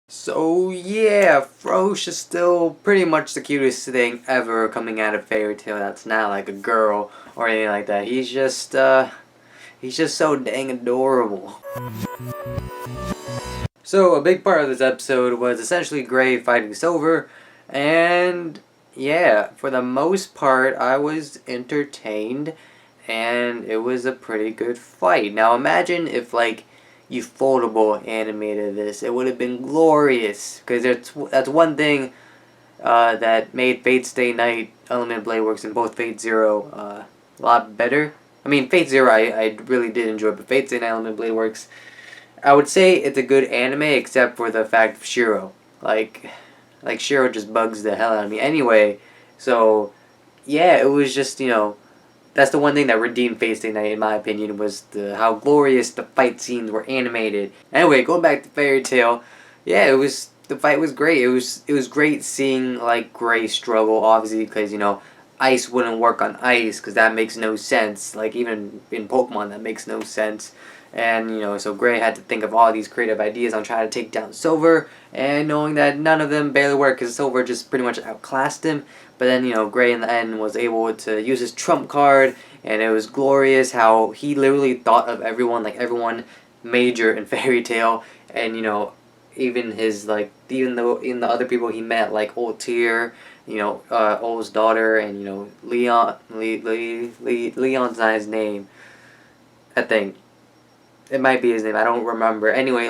So yeah, Frosh is still pretty much the cutest thing ever coming out of Fairy Tail that's not like a girl or anything like that. He's just so dang adorable. So a big part of this episode was essentially Gray fighting Silver, and yeah, for the most part I was entertained and it was a pretty good fight. Now imagine if like you foldable animated this, it would have been glorious, because that's one thing that made Fate Stay Night Element Blade Works and both Fate Zero a lot better. I mean, Fate Zero I really did enjoy, but Fate Stay Night Element Blade Works, I would say it's a good anime except for the fact of Shirou. Like Shirou just bugs the hell out of me anyway. So yeah, it was just, that's the one thing that redeemed Fate Stay Night, in my opinion, was how glorious the fight scenes were animated. Anyway, going back to Fairy Tail, yeah, the fight was great. It was great seeing like Gray struggle, obviously, because ice wouldn't work on ice, because that makes no sense. Like even in Pokemon, that makes no sense. And so Gray had to think of all these creative ideas on trying to take down Silver, and knowing that none of them barely worked because Silver just pretty much outclassed him. But then Gray in the end was able to use his trump card, and it was glorious how he literally thought of everyone, like everyone major in Fairy Tail, and even even the other people he met, like Old Tear, Old's daughter, and Leon's not his name, I think. It might be his name. I don't remember. Anyway,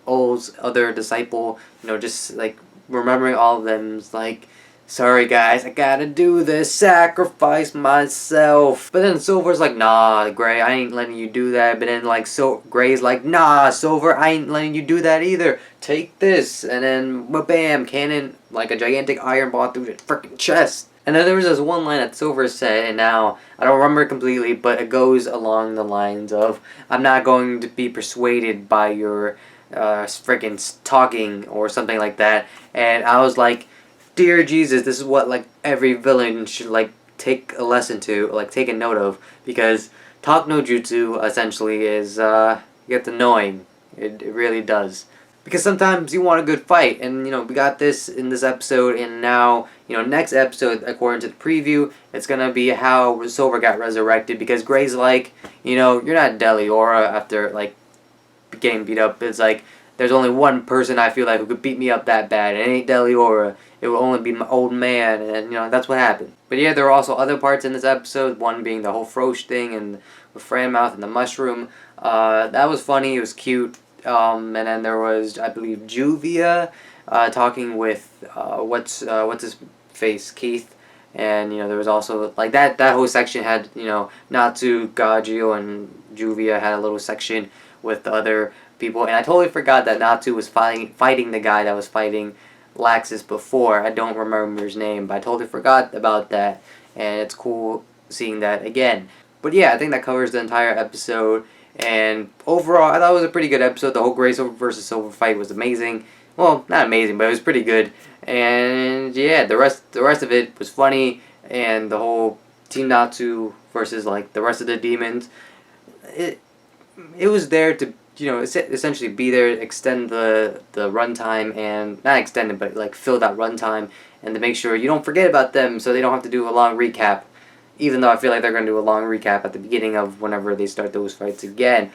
O's other disciple, just like remembering all of them is like, sorry guys, I gotta do this, sacrifice myself. But then Silver's like, nah, Gray, I ain't letting you do that. But then Gray's like, nah, Silver, I ain't letting you do that either. Take this, and then bam, cannon like a gigantic iron ball through his freaking chest. And then there was this one line that Silver said, and now I don't remember it completely, but it goes along the lines of, I'm not going to be persuaded by your freaking talking, or something like that. And I was like, dear Jesus, this is what like every villain should like take a lesson to, like take a note of, because talk no jutsu essentially is gets annoying. It really does. Because sometimes you want a good fight, and we got this in this episode, and now next episode, according to the preview, it's gonna be how Silver got resurrected, because Gray's like, you're not Deliora after like getting beat up. It's like, there's only one person I feel like who could beat me up that bad, and it ain't Deliora. It will only be my old man, and that's what happened. But yeah, there are also other parts in this episode, one being the whole Frosh thing, and with Franmouth and the mushroom. That was funny, it was cute. And then there was, I believe, Juvia talking with what's his face, Keith, and there was also like that whole section had Natsu, Gagio, and Juvia had a little section with the other people, and I totally forgot that Natsu was fighting the guy that was fighting Laxus before. I don't remember his name, but I totally forgot about that, and it's cool seeing that again. But yeah, I think that covers the entire episode. And overall, I thought it was a pretty good episode. The whole Gray Silver versus Silver fight was amazing. Well, not amazing, but it was pretty good. And yeah, the rest of it was funny. And the whole Team Natsu versus like the rest of the demons, it was there to essentially be there, extend the runtime, and not extend it, but like fill that runtime, and to make sure you don't forget about them, so they don't have to do a long recap. Even though I feel like they're going to do a long recap at the beginning of whenever they start those fights again.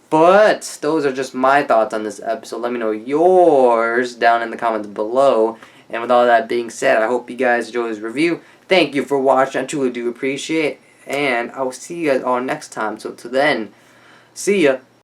But those are just my thoughts on this episode. Let me know yours down in the comments below. And with all that being said, I hope you guys enjoyed this review. Thank you for watching. I truly do appreciate it. And I will see you guys all next time. So till then, see ya.